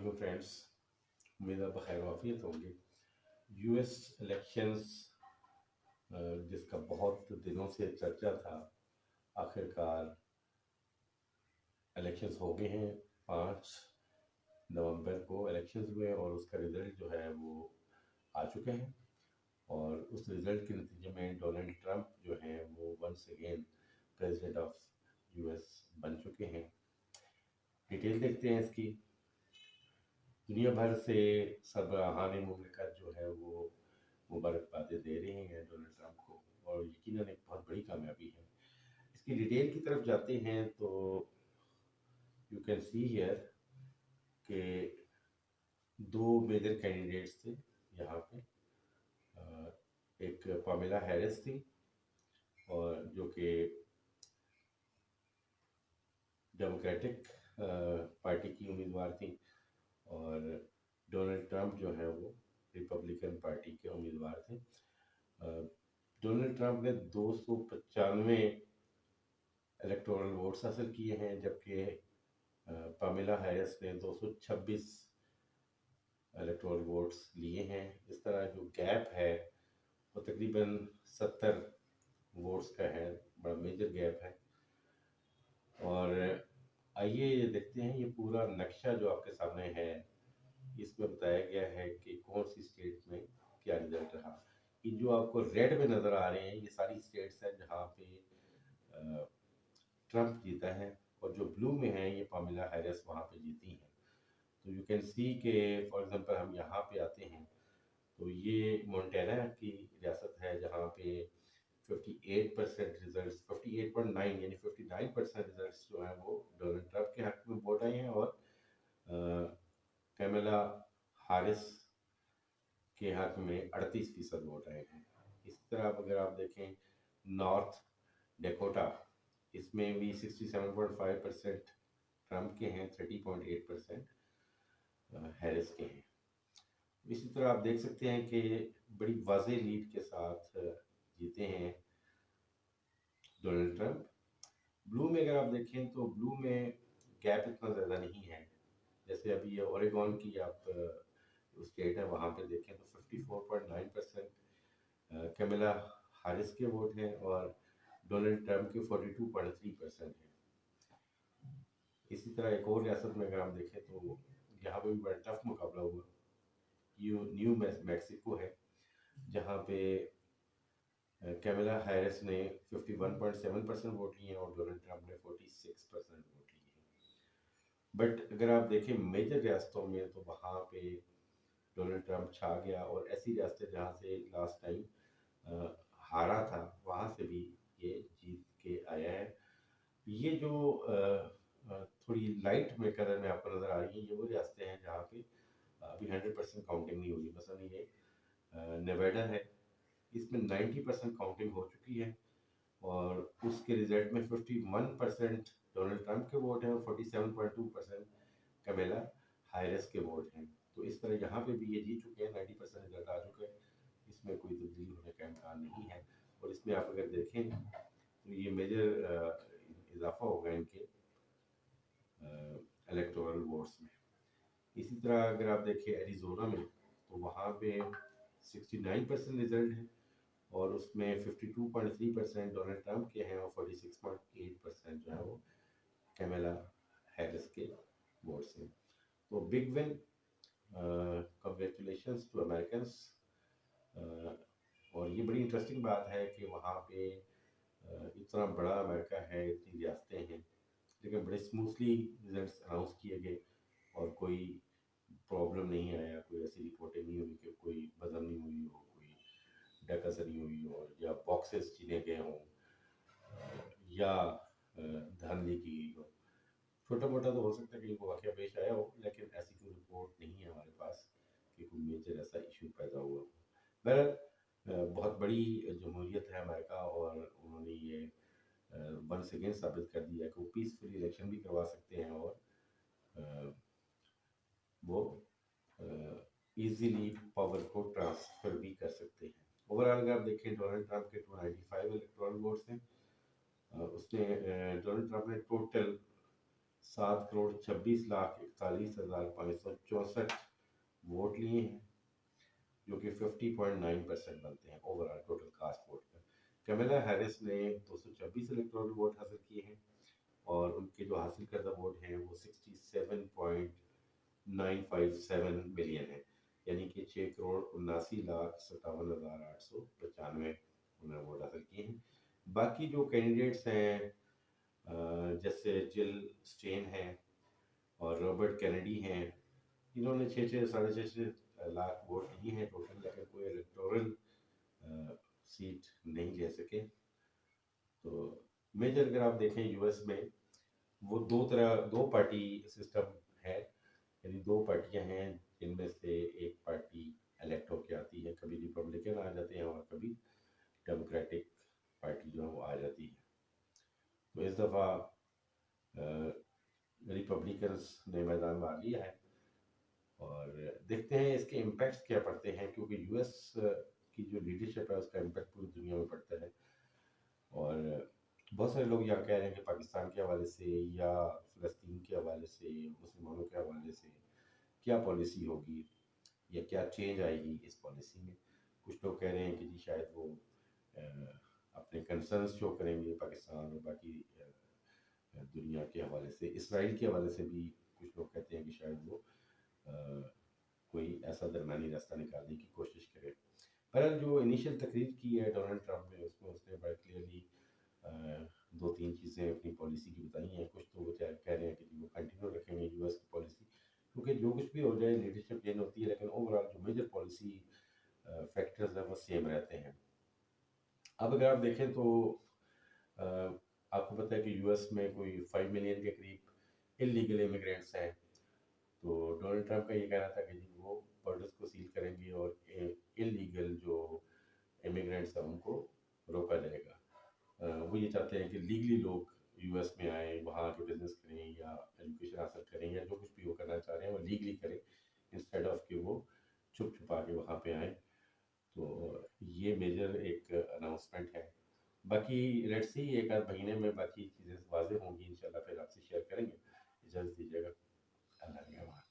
वालेकुम फ्रेंड्स। उम्मीद है आप बखैर वाफियत होंगे। यूएस इलेक्शंस जिसका बहुत दिनों से चर्चा था, आखिरकार इलेक्शंस हो गए हैं। 5 नवंबर को इलेक्शंस हुए और उसका रिज़ल्ट जो है वो आ चुके हैं। और उस रिज़ल्ट के नतीजे में डोनाल्ड ट्रंप जो हैं वो once again president of US बन चुके हैं। डिटेल देखते हैं इसकी। दुनिया भर से सरबराहान मुमलिकत जो है वो मुबारकबादें दे रहे हैं डोनाल्ड ट्रंप को, और यकीनन एक बहुत बड़ी कामयाबी है। इसकी डिटेल की तरफ जाते हैं तो यू कैन सी हियर कि दो मेजर कैंडिडेट्स थे यहाँ पे। एक पामेला हैरिस थी, और जो कि डेमोक्रेटिक पार्टी की उम्मीदवार थी, और डोनाल्ड ट्रंप जो है वो रिपब्लिकन पार्टी के उम्मीदवार थे। डोनाल्ड ट्रंप ने 295 इलेक्टोरल वोट्स हासिल किए हैं, जबकि पामेला हैरिस ने 226 इलेक्टोरल वोट्स लिए हैं। इस तरह जो गैप है वो तकरीबन 70 वोट्स का है, बड़ा मेजर गैप है। और आइए ये देखते हैं, ये पूरा नक्शा जो आपके सामने है इसमें बताया गया है कि कौन सी स्टेट में क्या रिजल्ट रहा। ये जो आपको रेड में नज़र आ रहे हैं ये सारी स्टेट्स हैं जहाँ पे ट्रंप जीता है, और जो ब्लू में है ये पामेला हैरिस वहाँ पे जीती हैं। तो यू कैन सी के फॉर एग्जांपल हम यहाँ पे आते हैं तो ये मोंटाना की रियासत है जहाँ पे 58% रिजल्ट्स, 58.9 यानी 59% रिजल्ट्स जो हैं वो डोनाल्ड ट्रंप के हक में वोट आए हैं, और कैमला हारिस के हक में 38% वोट आए हैं। इस तरह अगर आप देखें नॉर्थ डेकोटा, इसमें भी 67.5% ट्रंप के हैं, 30.8% हैरिस के हैं। इसी तरह आप देख सकते हैं कि बड़ी वाज़ेह लीड के साथ जीते हैं डोनाल्ड ट्रंप। ब्लू में अगर आप देखें तो ब्लू में गैप इतना ज़्यादा नहीं है। जैसे अभी ये ओरेगॉन की आप स्टेट है, वहाँ पे देखें तो 54.9% कैमला हारिस के वोट हैं, और डोनाल्ड ट्रंप के 42.3% हैं। इसी तरह एक और रियासत में अगर आप देखें तो यहाँ पे भी बड़ा टफ मुकाबला हुआ। न्यू मैक्सिको है जहाँ पे कैमला हैरिस ने 51.7% वोट लिए हैं और डोनाल्ड ट्रंप ने 46% वोट लिए हैं। बट अगर आप देखें मेजर रियासतों में तो वहाँ पे डोनाल्ड ट्रंप छा गया, और ऐसी रियासतें जहाँ से लास्ट टाइम हारा था वहाँ से भी ये जीत के आया है। ये जो थोड़ी लाइट में कलर में आपको नज़र आ रही है ये वो रियासतें हैं जहाँ पे अभी 100% काउंटिंग नहीं हुई। मसलन ये नेवाडा है, इसमें 90% काउंटिंग हो चुकी है, और उसके रिजल्ट में 51% डोनाल्ड ट्रंप के वोट हैं और 47.2% कैमला हैरिस के वोट हैं। तो इस तरह यहाँ पे भी ये जीत चुके हैं, 90% रिजल्ट आ चुका है, इसमें कोई तब्दीली होने का इम्कान नहीं है। और इसमें आप अगर देखें तो ये मेजर इजाफा होगा इनके इलेक्टोरल वोट्स में। इसी तरह अगर आप देखें एरिज़ोना में तो वहाँ पे 69% रिजल्ट है, और उसमें 52.3% डोनाल्ड ट्रंप के हैं और 46.8% जो है वो कैमला हैरिस के वोट्स हैं। तो big win, congratulations to Americans. और ये बड़ी इंटरेस्टिंग बात है कि वहाँ पे इतना बड़ा अमेरिका है, इतनी रियासतें हैं, लेकिन बड़े स्मूथली रिजल्ट्स अनाउंस किए गए और कोई प्रॉब्लम नहीं आया, कोई ऐसी रिपोर्टें नहीं हुई कि कोई बदअमनी हुई हो, कोई डकैती हुई हो, या बॉक्सेस छीने गए हों, या धांधली की गई हो। छोटा मोटा तो हो सकता है कि कोई वाक़या पेश आया हो, लेकिन ऐसी कोई रिपोर्ट नहीं है हमारे पास कि कोई मेजर ऐसा इशू पैदा हुआ हो। बहरहाल बहुत बड़ी जमहूरियत है अमेरिका, और उन्होंने ये वंस अगेन साबित कर दिया कि वो पीसफुली इलेक्शन भी करवा सकते हैं, और वो इजीली पावर को ट्रांसफ़र भी कर सकते हैं। ओवरऑल अगर आप देखें डोनाल्ड ट्रंप के 295 इलेक्टोरल वोट्स हैं। उसने डोनाल्ड ट्रंप ने टोटल 7,26,41,564 वोट लिए हैं, जो कि 50.9% बनते हैं ओवरऑल टोटल कास्ट वोट का। कमला हैरिस ने 226 इलेक्टोरल वोट हासिल किए हैं, और उनके जो हासिल करदा वोट हैं वो 67.957 मिलियन है, यानी कि 6,79,57,895 उन्होंने वोट हासिल किए हैं। बाकी जो कैंडिडेट्स हैं जैसे जिल स्टेन हैं और रॉबर्ट कैनेडी हैं, इन्होंने 6-6 साढ़े 6 लाख वोट लिए हैं टोटल, लेकिन कोई इलेक्टोरल सीट नहीं ले सके। तो मेजर अगर आप देखें यूएस में, वो दो पार्टी सिस्टम है, यानी दो पार्टियां हैं जिनमें से एक पार्टी इलेक्ट होकर आती है, कभी रिपब्लिकन आ जाते हैं और कभी डेमोक्रेटिक पार्टी जो है वो आ जाती है। तो इस दफ़ा रिपब्लिकन्स ने मैदान मार लिया है, और देखते हैं इसके इम्पैक्ट्स क्या पड़ते हैं, क्योंकि यूएस की जो लीडरशिप है उसका इम्पैक्ट पूरी दुनिया में पड़ता है। और बहुत सारे लोग यहाँ कह रहे हैं कि पाकिस्तान के हवाले से या फ़लस्तीन के हवाले से, मुसलमानों के हवाले से क्या पॉलिसी होगी या क्या चेंज आएगी इस पॉलिसी में। कुछ लोग कह रहे हैं कि जी शायद वो अपने कंसर्न्स शो करेंगे पाकिस्तान और बाकी दुनिया के हवाले से। इसराइल के हवाले से भी कुछ लोग कहते हैं कि शायद वो कोई ऐसा दरमियानी रास्ता निकालने की कोशिश करे। पर जो इनिशियल तकरीर की है डोनाल्ड ट्रंप ने, उसमें उसने बड़ा क्लियरली 2-3 चीज़ें अपनी पॉलिसी की बताई हैं। कुछ तो वो कह रहे हैं कि वो कंटिन्यू रखेंगे यूएस की पॉलिसी, क्योंकि जो कुछ भी हो जाए लीडरशिप चेंज होती है, लेकिन ओवरऑल जो मेजर पॉलिसी फैक्टर्स हैं वो सेम रहते हैं। अब अगर आप देखें तो आपको पता है कि यूएस में कोई 5 मिलियन के करीब इलीगल इमिग्रेंट्स हैं। तो डोनाल्ड ट्रंप का ये कहना था कि जी वो बॉर्डर्स को सील करेंगे और इलीगल जो इमिग्रेंट्स हैं उनको रोका जाएगा। वो ये चाहते हैं कि लीगली लोग यूएस में आए, वहाँ के बिजनेस करें या एजुकेशन हासिल करें या जो कुछ भी वो करना चाह रहे हैं वो लीगली करें, इंस्टेड ऑफ कि वो छुप छुपा के वहाँ पे आए। तो ये मेजर एक अनाउंसमेंट है। बाकी लेट्स सी एक आध महीने में बाकी चीज़ें वाज़ेह होंगी, इंशाल्लाह फिर आपसे शेयर करेंगे। इजाज़त दीजिएगा। अल्लाह के हवाले।